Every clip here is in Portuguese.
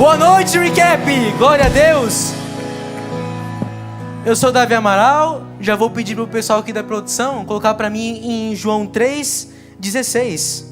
Boa noite, Recap! Glória a Deus! Eu sou Davi Amaral, já vou pedir pro pessoal aqui da produção colocar para mim em João 3,16.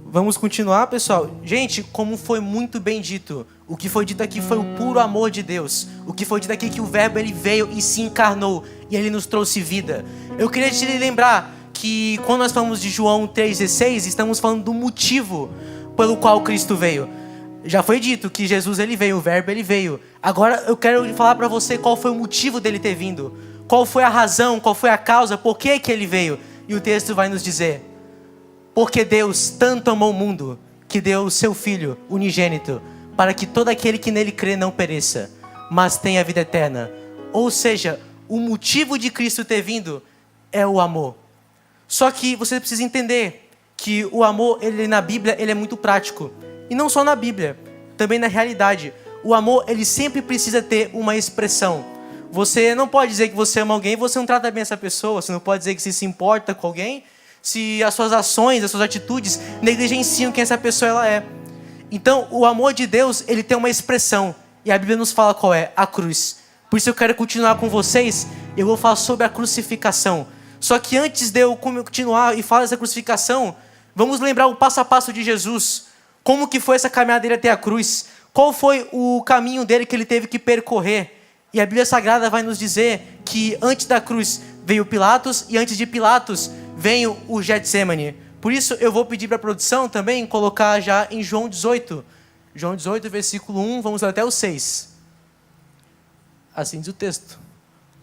Vamos continuar, pessoal? Gente, como foi muito bem dito, o que foi dito aqui foi o puro amor de Deus. O que foi dito aqui é que o Verbo ele veio e se encarnou e ele nos trouxe vida. Eu queria te lembrar que quando nós falamos de João 3,16, estamos falando do motivo pelo qual Cristo veio. Já foi dito que Jesus ele veio, o Verbo ele veio. Agora eu quero falar para você qual foi o motivo dele ter vindo. Qual foi a razão, qual foi a causa, por que ele veio. E o texto vai nos dizer: porque Deus tanto amou o mundo, que deu o seu Filho unigênito, para que todo aquele que nele crê não pereça, mas tenha vida eterna. Ou seja, o motivo de Cristo ter vindo é o amor. Só que você precisa entender que o amor, ele na Bíblia, ele é muito prático. E não só na Bíblia, também na realidade. O amor, ele sempre precisa ter uma expressão. Você não pode dizer que você ama alguém e você não trata bem essa pessoa. Você não pode dizer que você se importa com alguém se as suas ações, as suas atitudes negligenciam quem essa pessoa ela é. Então, o amor de Deus, ele tem uma expressão. E a Bíblia nos fala qual é: a cruz. Por isso eu quero continuar com vocês. Eu vou falar sobre a crucificação. Só que antes de eu continuar e falar dessa crucificação, vamos lembrar o passo a passo de Jesus. Como que foi essa caminhada dele até a cruz? Qual foi o caminho dele que ele teve que percorrer? E a Bíblia Sagrada vai nos dizer que antes da cruz veio Pilatos e antes de Pilatos veio o Getsemane. Por isso eu vou pedir para a produção também colocar já em João 18. João 18, versículo 1, vamos até o 6. Assim diz o texto.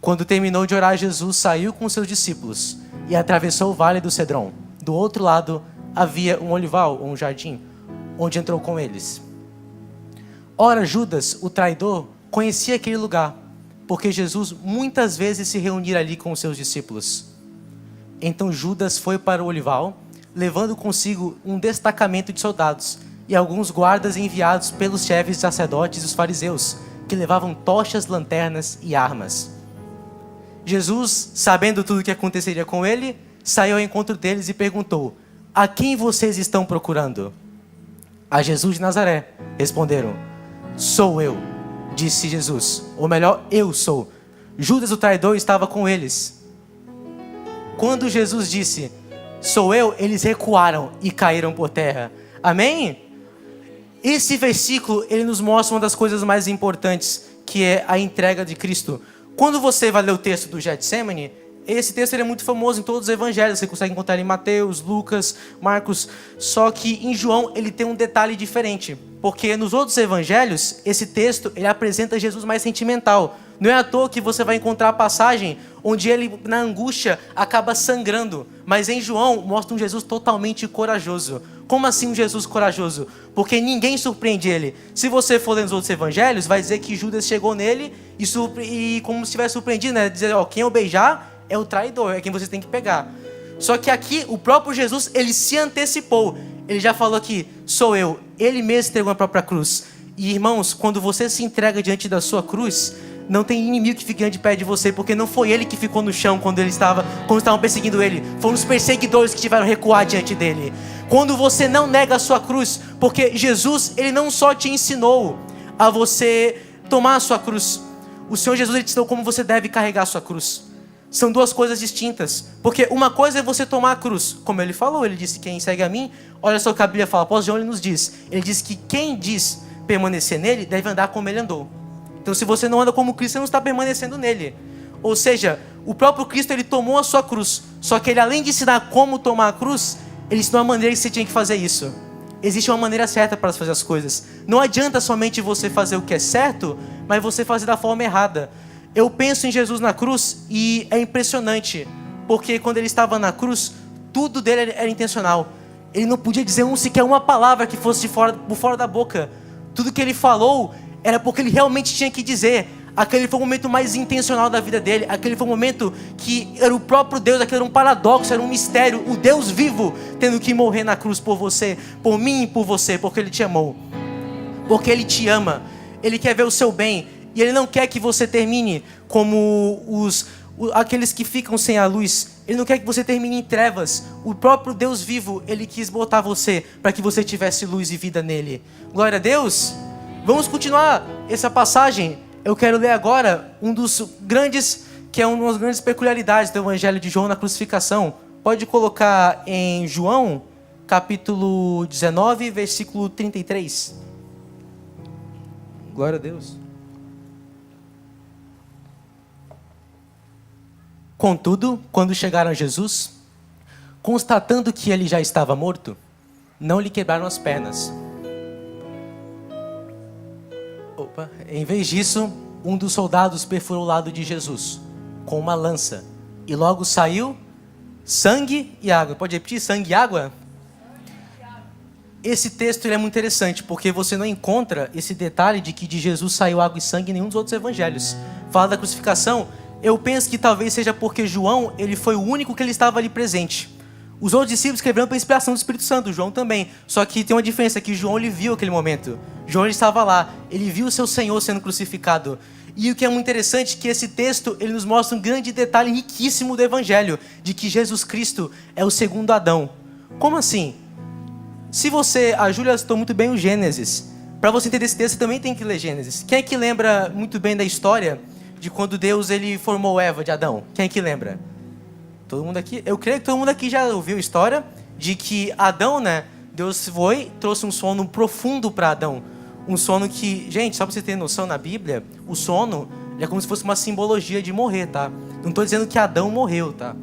Quando terminou de orar, Jesus saiu com seus discípulos e atravessou o vale do Cedron. Do outro lado havia um olival, ou um jardim, onde entrou com eles. Ora, Judas, o traidor, conhecia aquele lugar, porque Jesus muitas vezes se reunia ali com os seus discípulos. Então Judas foi para o olival, levando consigo um destacamento de soldados e alguns guardas enviados pelos chefes sacerdotes e os fariseus, que levavam tochas, lanternas e armas. Jesus, sabendo tudo o que aconteceria com ele, saiu ao encontro deles e perguntou: a quem vocês estão procurando? A Jesus de Nazaré, responderam. Sou eu, disse Jesus. Ou melhor, eu sou. Judas o traidor estava com eles. Quando Jesus disse, sou eu, eles recuaram e caíram por terra. Amém? Esse versículo, ele nos mostra uma das coisas mais importantes, que é a entrega de Cristo. Quando você vai ler o texto do Getsemane, esse texto ele é muito famoso em todos os evangelhos. Você consegue encontrar em Mateus, Lucas, Marcos. Só que em João ele tem um detalhe diferente. Porque nos outros evangelhos, esse texto ele apresenta Jesus mais sentimental. Não é à toa que você vai encontrar a passagem onde ele, na angústia, acaba sangrando. Mas em João mostra um Jesus totalmente corajoso. Como assim um Jesus corajoso? Porque ninguém surpreende ele. Se você for ler nos outros evangelhos, vai dizer que Judas chegou nele e como se tivesse surpreendido, né? Dizer, ó, quem eu beijar é o traidor, é quem você tem que pegar. Só que aqui, o próprio Jesus, ele se antecipou. Ele já falou aqui, sou eu. Ele mesmo entregou a própria cruz. E irmãos, quando você se entrega diante da sua cruz, não tem inimigo que fique de pé de você, porque não foi ele que ficou no chão quando estavam perseguindo ele. Foram os perseguidores que tiveram que recuar diante dele. Quando você não nega a sua cruz, porque Jesus, ele não só te ensinou a você tomar a sua cruz. O Senhor Jesus, ele te ensinou como você deve carregar a sua cruz. São duas coisas distintas. Porque uma coisa é você tomar a cruz. Como ele falou, ele disse, quem segue a mim, olha só o que a Bíblia fala. Após João, ele nos diz. Ele diz que quem diz permanecer nele, deve andar como ele andou. Então se você não anda como Cristo, você não está permanecendo nele. Ou seja, o próprio Cristo, ele tomou a sua cruz. Só que ele, além de ensinar como tomar a cruz, ele ensinou a maneira que você tinha que fazer isso. Existe uma maneira certa para fazer as coisas. Não adianta somente você fazer o que é certo, mas você fazer da forma errada. Eu penso em Jesus na cruz e é impressionante, porque quando ele estava na cruz, tudo dele era intencional. Ele não podia dizer sequer uma palavra que fosse por fora da boca. Tudo que ele falou era porque ele realmente tinha que dizer. Aquele foi o momento mais intencional da vida dele. Aquele foi o momento que era o próprio Deus, aquele era um paradoxo, era um mistério. O Deus vivo tendo que morrer na cruz por você, por mim e por você, porque ele te amou. Porque ele te ama. Ele quer ver o seu bem. E ele não quer que você termine como aqueles que ficam sem a luz. Ele não quer que você termine em trevas. O próprio Deus vivo, ele quis botar você para que você tivesse luz e vida nele. Glória a Deus. Vamos continuar essa passagem. Eu quero ler agora um dos grandes, que é uma das grandes peculiaridades do Evangelho de João na crucificação. Pode colocar em João, capítulo 19, versículo 33. Glória a Deus. Contudo, quando chegaram a Jesus, constatando que ele já estava morto, não lhe quebraram as pernas. Em vez disso, um dos soldados perfurou o lado de Jesus com uma lança, e logo saiu sangue e água. Pode repetir? Sangue e água? Esse texto ele é muito interessante, porque você não encontra esse detalhe de que de Jesus saiu água e sangue em nenhum dos outros evangelhos. Fala da crucificação, eu penso que talvez seja porque João, ele foi o único que ele estava ali presente. Os outros discípulos escreveram para a inspiração do Espírito Santo, João também. Só que tem uma diferença, que João ele viu aquele momento. João ele estava lá, ele viu o seu Senhor sendo crucificado. E o que é muito interessante é que esse texto ele nos mostra um grande detalhe riquíssimo do Evangelho, de que Jesus Cristo é o segundo Adão. Como assim? Se você, a Júlia citou muito bem o Gênesis. Para você entender esse texto, você também tem que ler Gênesis. Quem é que lembra muito bem da história de quando Deus ele formou Eva de Adão? Quem é que lembra? Todo mundo aqui? Eu creio que todo mundo aqui já ouviu a história de que Adão, né? Deus trouxe um sono profundo para Adão. Um sono que, gente, só para você ter noção, na Bíblia, o sono é como se fosse uma simbologia de morrer, tá? Não estou dizendo que Adão morreu, tá?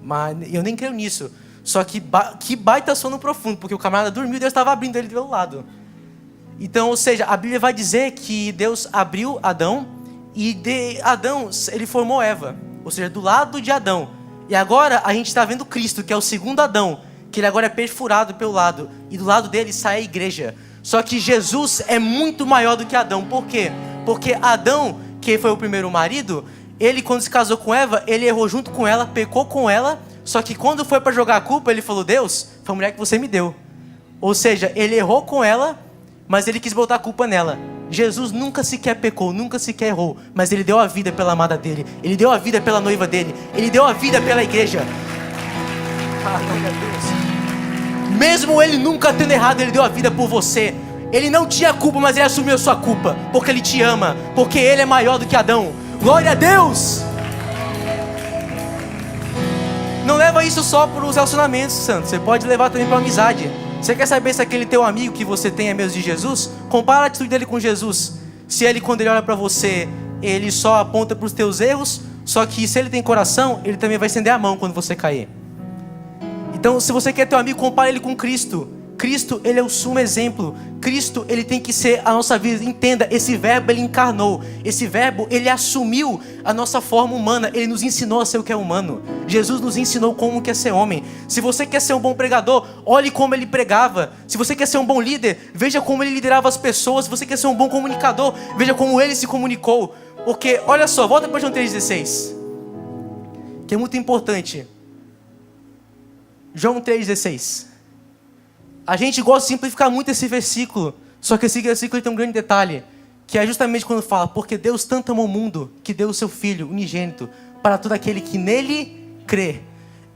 Mas eu nem creio nisso. Só que que baita sono profundo, porque o camarada dormiu e Deus estava abrindo ele do meu lado. Então, ou seja, a Bíblia vai dizer que Deus abriu Adão e de Adão ele formou Eva. Ou seja, do lado de Adão. E agora a gente está vendo Cristo, que é o segundo Adão, que ele agora é perfurado pelo lado. E do lado dele sai a igreja. Só que Jesus é muito maior do que Adão. Por quê? Porque Adão, que foi o primeiro marido, ele quando se casou com Eva, ele errou junto com ela, pecou com ela. Só que quando foi para jogar a culpa, ele falou, Deus, foi a mulher que você me deu. Ou seja, ele errou com ela, mas ele quis botar a culpa nela. Jesus nunca sequer pecou, nunca sequer errou, mas ele deu a vida pela amada dele, ele deu a vida pela noiva dele, ele deu a vida pela igreja. Glória a Deus. Mesmo ele nunca tendo errado, ele deu a vida por você. Ele não tinha culpa, mas ele assumiu a sua culpa, porque ele te ama, porque ele é maior do que Adão. Glória a Deus. Não leva isso só para os relacionamentos, santo. Você pode levar também para a amizade. Você quer saber se aquele teu amigo que você tem é mesmo de Jesus? Compara a atitude dele com Jesus. Se ele, quando ele olha para você, ele só aponta para os teus erros, só que se ele tem coração, ele também vai estender a mão quando você cair. Então, se você quer teu amigo, compara ele com Cristo. Cristo, ele é o sumo exemplo. Cristo, ele tem que ser a nossa vida. Entenda, esse verbo, ele encarnou. Esse verbo, ele assumiu a nossa forma humana. Ele nos ensinou a ser o que é humano. Jesus nos ensinou como que é ser homem. Se você quer ser um bom pregador, olhe como ele pregava. Se você quer ser um bom líder, veja como ele liderava as pessoas. Se você quer ser um bom comunicador, veja como ele se comunicou. Porque, olha só, volta para João 3,16. Que é muito importante. João 3,16. A gente gosta de simplificar muito esse versículo. Só que esse versículo tem um grande detalhe. Que é justamente quando fala, porque Deus tanto amou o mundo, que deu o seu Filho unigênito, para todo aquele que nele crê.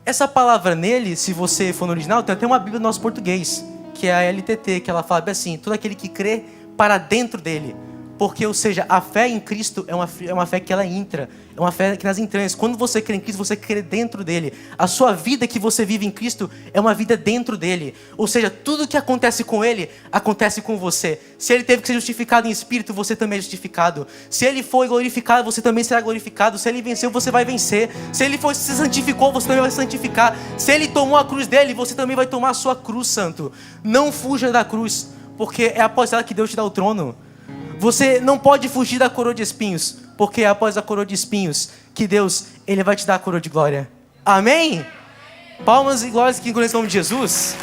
Essa palavra nele, se você for no original, tem até uma Bíblia no nosso português, que é a LTT, que ela fala assim, todo aquele que crê para dentro dele. Porque, ou seja, a fé em Cristo é uma fé que ela entra, é uma fé que nas entranhas. Quando você crê em Cristo, você crê dentro dele. A sua vida que você vive em Cristo é uma vida dentro dele. Ou seja, tudo que acontece com ele, acontece com você. Se ele teve que ser justificado em espírito, você também é justificado. Se ele foi glorificado, você também será glorificado. Se ele venceu, você vai vencer. Se ele se santificou, você também vai se santificar. Se ele tomou a cruz dele, você também vai tomar a sua cruz, santo. Não fuja da cruz, porque é após ela que Deus te dá o trono. Você não pode fugir da coroa de espinhos, porque é após a coroa de espinhos que Deus, ele vai te dar a coroa de glória. Amém? Palmas e glórias que em nome de Jesus.